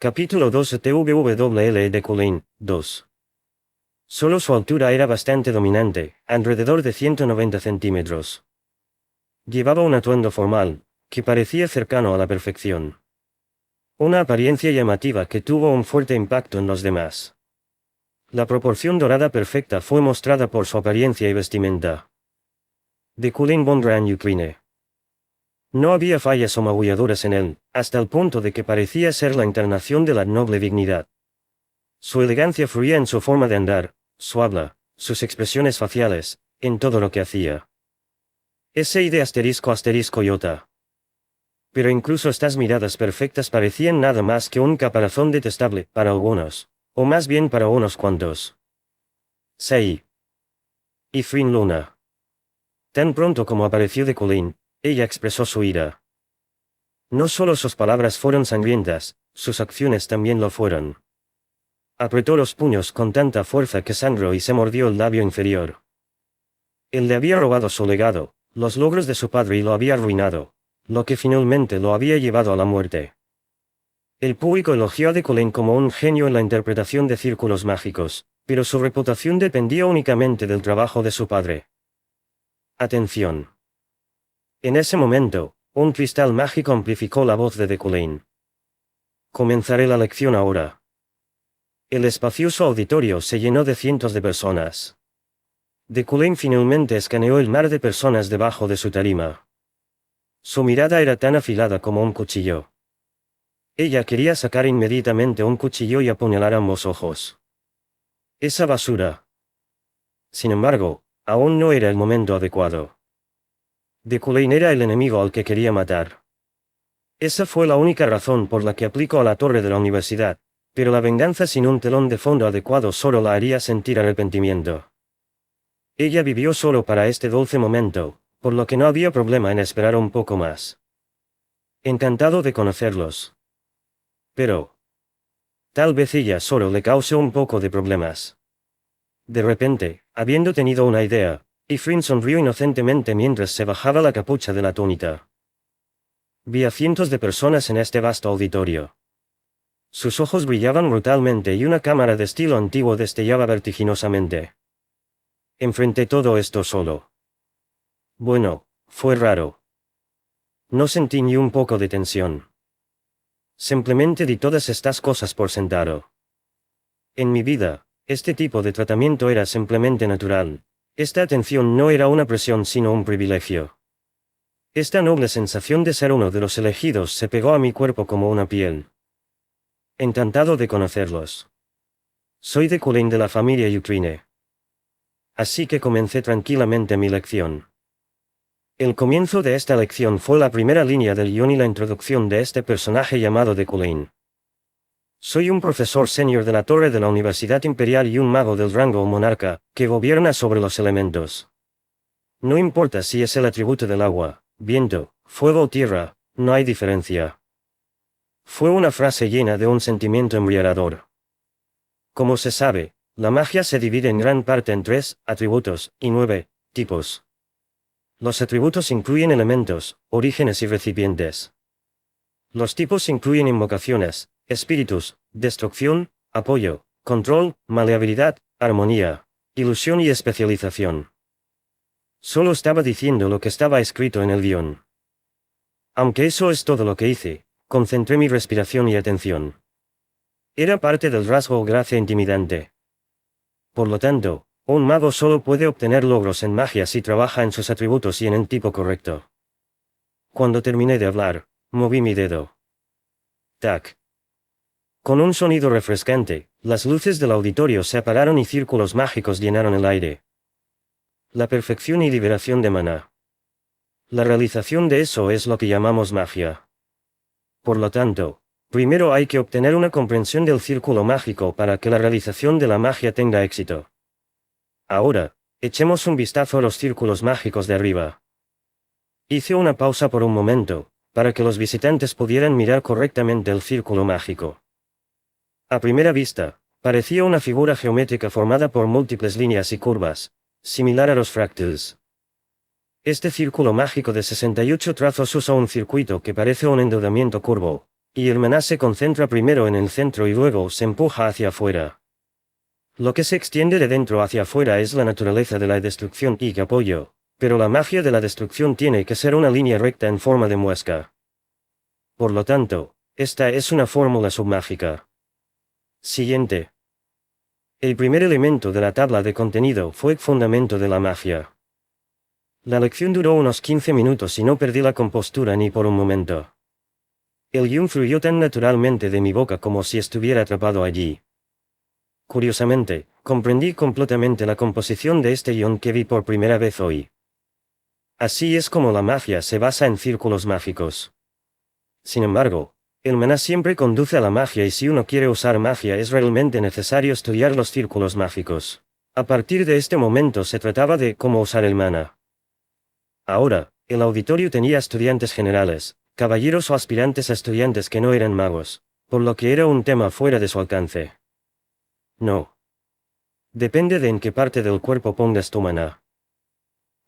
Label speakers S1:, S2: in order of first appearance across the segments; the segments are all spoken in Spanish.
S1: Capítulo 2 TWWL de Cullen, 2. Solo su altura era bastante dominante, alrededor de 190 centímetros. Llevaba un atuendo formal, que parecía cercano a la perfección. Una apariencia llamativa que tuvo un fuerte impacto en los demás. La proporción dorada perfecta fue mostrada por su apariencia y vestimenta. De Cullen von Gran Ukraine. No había fallas o magulladuras en él, hasta el punto de que parecía ser la encarnación de la noble dignidad. Su elegancia fluía en su forma de andar, su habla, sus expresiones faciales, en todo lo que hacía. **** iota. Pero incluso estas miradas perfectas parecían nada más que un caparazón detestable para algunos, o más bien para unos cuantos. Sei. Y Frin Luna. Tan pronto como apareció de Cullen, ella expresó su ira. No solo sus palabras fueron sangrientas, sus acciones también lo fueron. Apretó los puños con tanta fuerza que sangró y se mordió el labio inferior. Él le había robado su legado, los logros de su padre y lo había arruinado, lo que finalmente lo había llevado a la muerte. El público elogió a de Cullen como un genio en la interpretación de círculos mágicos, pero su reputación dependía únicamente del trabajo de su padre. Atención. En ese momento, un cristal mágico amplificó la voz de Cullen. Comenzaré la lección ahora. El espacioso auditorio se llenó de cientos de personas. De Cullen finalmente escaneó el mar de personas debajo de su tarima. Su mirada era tan afilada como un cuchillo. Ella quería sacar inmediatamente un cuchillo y apuñalar ambos ojos. Esa basura. Sin embargo, aún no era el momento adecuado. De Cullen era el enemigo al que quería matar. Esa fue la única razón por la que aplicó a la torre de la universidad, pero la venganza sin un telón de fondo adecuado solo la haría sentir arrepentimiento. Ella vivió solo para este dulce momento, por lo que no había problema en esperar un poco más. Encantado de conocerlos. Pero tal vez ella solo le cause un poco de problemas. De repente, habiendo tenido una idea, Ifrin sonrió inocentemente mientras se bajaba la capucha de la túnica. Vi a cientos de personas en este vasto auditorio. Sus ojos brillaban brutalmente y una cámara de estilo antiguo destellaba vertiginosamente. Enfrenté todo esto solo. Bueno, fue raro. No sentí ni un poco de tensión. Simplemente di todas estas cosas por sentado. En mi vida, este tipo de tratamiento era simplemente natural. Esta atención no era una presión sino un privilegio. Esta noble sensación de ser uno de los elegidos se pegó a mi cuerpo como una piel. Encantado de conocerlos. Soy de Cullen de la familia Ukraine. Así que comencé tranquilamente mi lección. El comienzo de esta lección fue la primera línea del guión y la introducción de este personaje llamado de Cullen. Soy un profesor senior de la torre de la Universidad Imperial y un mago del rango monarca, que gobierna sobre los elementos. No importa si es el atributo del agua, viento, fuego o tierra, no hay diferencia. Fue una frase llena de un sentimiento embriagador. Como se sabe, la magia se divide en gran parte en 3 atributos y 9 tipos. Los atributos incluyen elementos, orígenes y recipientes. Los tipos incluyen invocaciones, espíritus, destrucción, apoyo, control, maleabilidad, armonía, ilusión y especialización. Solo estaba diciendo lo que estaba escrito en el guión. Aunque eso es todo lo que hice, concentré mi respiración y atención. Era parte del rasgo o gracia intimidante. Por lo tanto, un mago solo puede obtener logros en magia si trabaja en sus atributos y en el tipo correcto. Cuando terminé de hablar, moví mi dedo. Tac. Con un sonido refrescante, las luces del auditorio se apagaron y círculos mágicos llenaron el aire. La perfección y liberación de maná. La realización de eso es lo que llamamos magia. Por lo tanto, primero hay que obtener una comprensión del círculo mágico para que la realización de la magia tenga éxito. Ahora, echemos un vistazo a los círculos mágicos de arriba. Hice una pausa por un momento, para que los visitantes pudieran mirar correctamente el círculo mágico. A primera vista, parecía una figura geométrica formada por múltiples líneas y curvas, similar a los fractals. Este círculo mágico de 68 trazos usa un circuito que parece un endeudamiento curvo, Y el maná se concentra primero en el centro y luego se empuja hacia afuera. Lo que se extiende de dentro hacia afuera es la naturaleza de la destrucción y apoyo, pero la magia de la destrucción tiene que ser una línea recta en forma de muesca. Por lo tanto, esta es una fórmula submágica. Siguiente. El primer elemento de la tabla de contenido fue el fundamento de la magia. La lección duró unos 15 minutos y no perdí la compostura ni por un momento. El guión fluyó tan naturalmente de mi boca como si estuviera atrapado allí. Curiosamente, comprendí completamente la composición de este guión que vi por primera vez hoy. Así es como la magia se basa en círculos mágicos. Sin embargo, el maná siempre conduce a la magia y si uno quiere usar magia es realmente necesario estudiar los círculos mágicos. A partir de este momento se trataba de cómo usar el maná. Ahora, el auditorio tenía estudiantes generales, caballeros o aspirantes a estudiantes que no eran magos, por lo que era un tema fuera de su alcance. No. Depende de en qué parte del cuerpo pongas tu maná.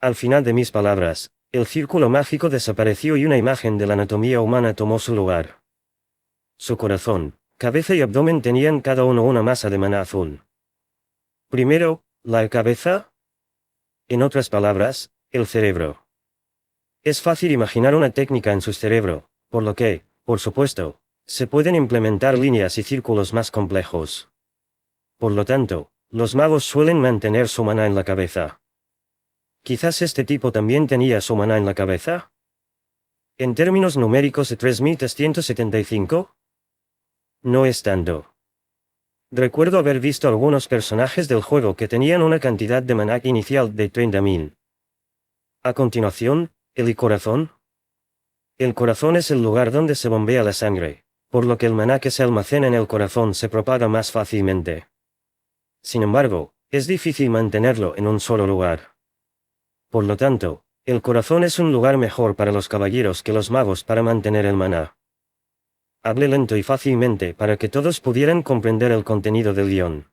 S1: Al final de mis palabras, el círculo mágico desapareció y una imagen de la anatomía humana tomó su lugar. Su corazón, cabeza y abdomen tenían cada uno una masa de maná azul. Primero, la cabeza. En otras palabras, el cerebro. Es fácil imaginar una técnica en su cerebro, por lo que, por supuesto, se pueden implementar líneas y círculos más complejos. Por lo tanto, los magos suelen mantener su maná en la cabeza. Quizás este tipo también tenía su maná en la cabeza. En términos numéricos de 3375. No es tanto. Recuerdo haber visto algunos personajes del juego que tenían una cantidad de maná inicial de 30.000. A continuación, el corazón. El corazón es el lugar donde se bombea la sangre, por lo que el maná que se almacena en el corazón se propaga más fácilmente. Sin embargo, es difícil mantenerlo en un solo lugar. Por lo tanto, el corazón es un lugar mejor para los caballeros que los magos para mantener el maná. Hablé lento y fácilmente para que todos pudieran comprender el contenido del guión.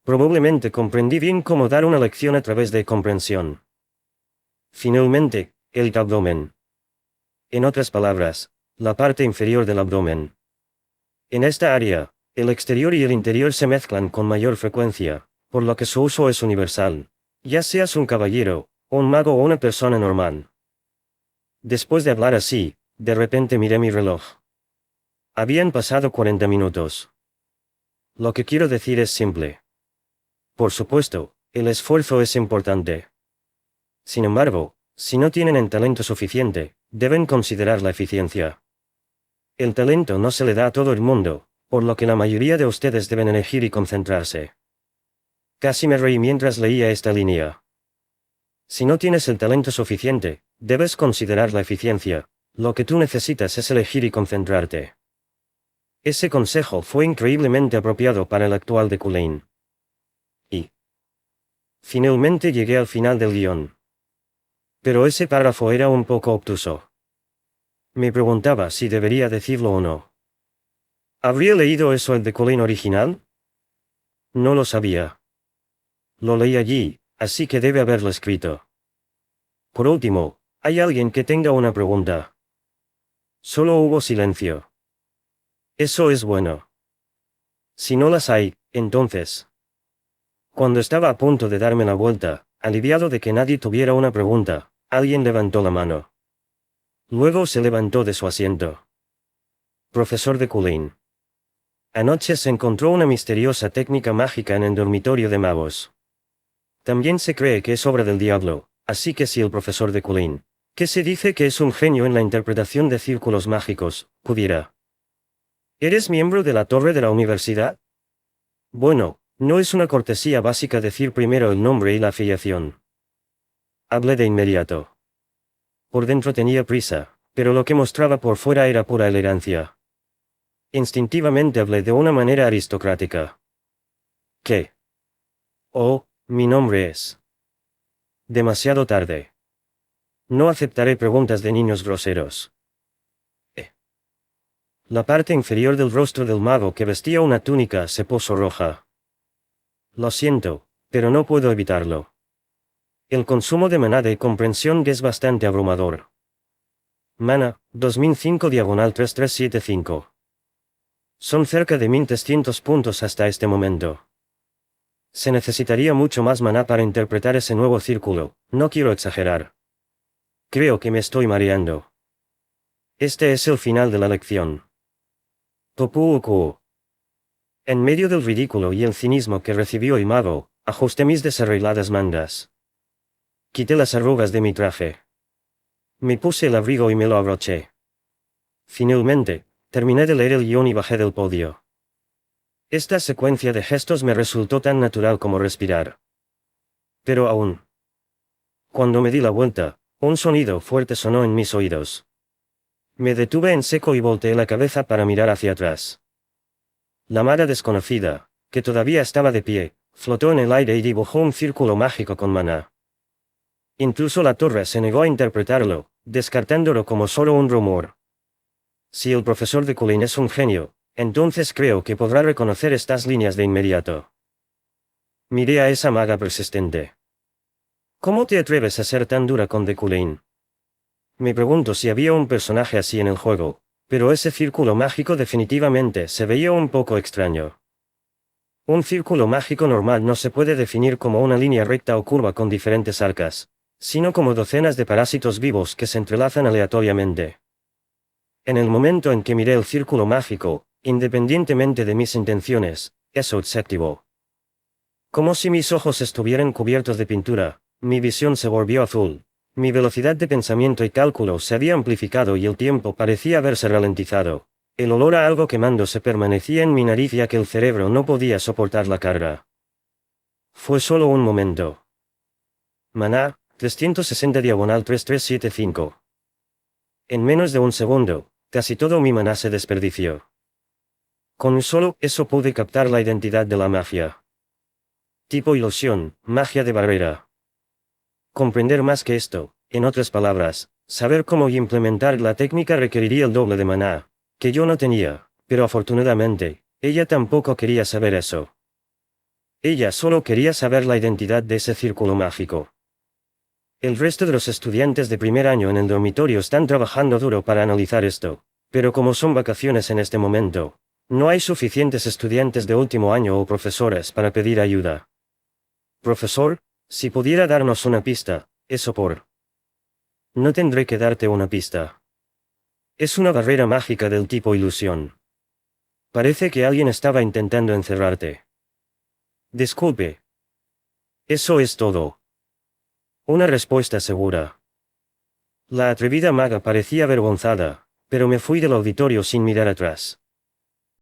S1: Probablemente comprendí bien cómo dar una lección a través de comprensión. Finalmente, el abdomen. En otras palabras, la parte inferior del abdomen. En esta área, el exterior y el interior se mezclan con mayor frecuencia, por lo que su uso es universal, ya seas un caballero, un mago o una persona normal. Después de hablar así, de repente miré mi reloj. Habían pasado 40 minutos. Lo que quiero decir es simple. Por supuesto, el esfuerzo es importante. Sin embargo, si no tienen el talento suficiente, deben considerar la eficiencia. El talento no se le da a todo el mundo, por lo que la mayoría de ustedes deben elegir y concentrarse. Casi me reí mientras leía esta línea. Si no tienes el talento suficiente, debes considerar la eficiencia, lo que tú necesitas es elegir y concentrarte. Ese consejo fue increíblemente apropiado para el actual de Culane. Y finalmente llegué al final del guión. Pero ese párrafo era un poco obtuso. Me preguntaba si debería decirlo o no. ¿Habría leído eso el de Culane original? No lo sabía. Lo leí allí, así que debe haberlo escrito. Por último, ¿hay alguien que tenga una pregunta? Solo hubo silencio. Eso es bueno. Si no las hay, entonces. Cuando estaba a punto de darme la vuelta, aliviado de que nadie tuviera una pregunta, alguien levantó la mano. Luego se levantó de su asiento. Profesor de Culane. Anoche se encontró una misteriosa técnica mágica en el dormitorio de magos. También se cree que es obra del diablo, así que si el profesor de Culane, que se dice que es un genio en la interpretación de círculos mágicos, pudiera. ¿Eres miembro de la torre de la universidad? Bueno, no es una cortesía básica decir primero el nombre y la afiliación. Hablé de inmediato. Por dentro tenía prisa, pero lo que mostraba por fuera era pura elegancia. Instintivamente hablé de una manera aristocrática. ¿Qué? Oh, mi nombre es. Demasiado tarde. No aceptaré preguntas de niños groseros. La parte inferior del rostro del mago que vestía una túnica se puso roja. Lo siento, pero no puedo evitarlo. El consumo de maná de comprensión es bastante abrumador. Mana, 2005/3375. Son cerca de 1300 puntos hasta este momento. Se necesitaría mucho más maná para interpretar ese nuevo círculo, no quiero exagerar. Creo que me estoy mareando. Este es el final de la lección. Topu Uku. En medio del ridículo y el cinismo que recibió el mago, ajusté mis desarregladas mangas. Quité las arrugas de mi traje. Me puse el abrigo y me lo abroché. Finalmente, terminé de leer el guión y bajé del podio. Esta secuencia de gestos me resultó tan natural como respirar. Pero aún. Cuando me di la vuelta, un sonido fuerte sonó en mis oídos. Me detuve en seco y volteé la cabeza para mirar hacia atrás. La Mara desconocida, que todavía estaba de pie, flotó en el aire y dibujó un círculo mágico con maná. Incluso la torre se negó a interpretarlo, descartándolo como solo un rumor. Si el profesor de Cullen es un genio, entonces creo que podrá reconocer estas líneas de inmediato. Miré a esa maga persistente. ¿Cómo te atreves a ser tan dura con The Cullen? Me pregunto si había un personaje así en el juego, pero ese círculo mágico definitivamente se veía un poco extraño. Un círculo mágico normal no se puede definir como una línea recta o curva con diferentes arcas, sino como docenas de parásitos vivos que se entrelazan aleatoriamente. En el momento en que miré el círculo mágico, independientemente de mis intenciones, eso se activó. Como si mis ojos estuvieran cubiertos de pintura, mi visión se volvió azul. Mi velocidad de pensamiento y cálculo se había amplificado y el tiempo parecía haberse ralentizado. El olor a algo quemándose permanecía en mi nariz ya que el cerebro no podía soportar la carga. Fue solo un momento. Maná, 360/3375. En menos de un segundo, casi todo mi maná se desperdició. Con solo eso pude captar la identidad de la magia. Tipo ilusión, magia de barrera. Comprender más que esto, en otras palabras, saber cómo implementar la técnica requeriría el doble de maná, que yo no tenía, pero afortunadamente, ella tampoco quería saber eso. Ella solo quería saber la identidad de ese círculo mágico. El resto de los estudiantes de primer año en el dormitorio están trabajando duro para analizar esto, pero como son vacaciones en este momento, no hay suficientes estudiantes de último año o profesores para pedir ayuda. Profesor, si pudiera darnos una pista, eso por... No tendré que darte una pista. Es una barrera mágica del tipo ilusión. Parece que alguien estaba intentando encerrarte. Disculpe. Eso es todo. Una respuesta segura. La atrevida maga parecía avergonzada, pero me fui del auditorio sin mirar atrás.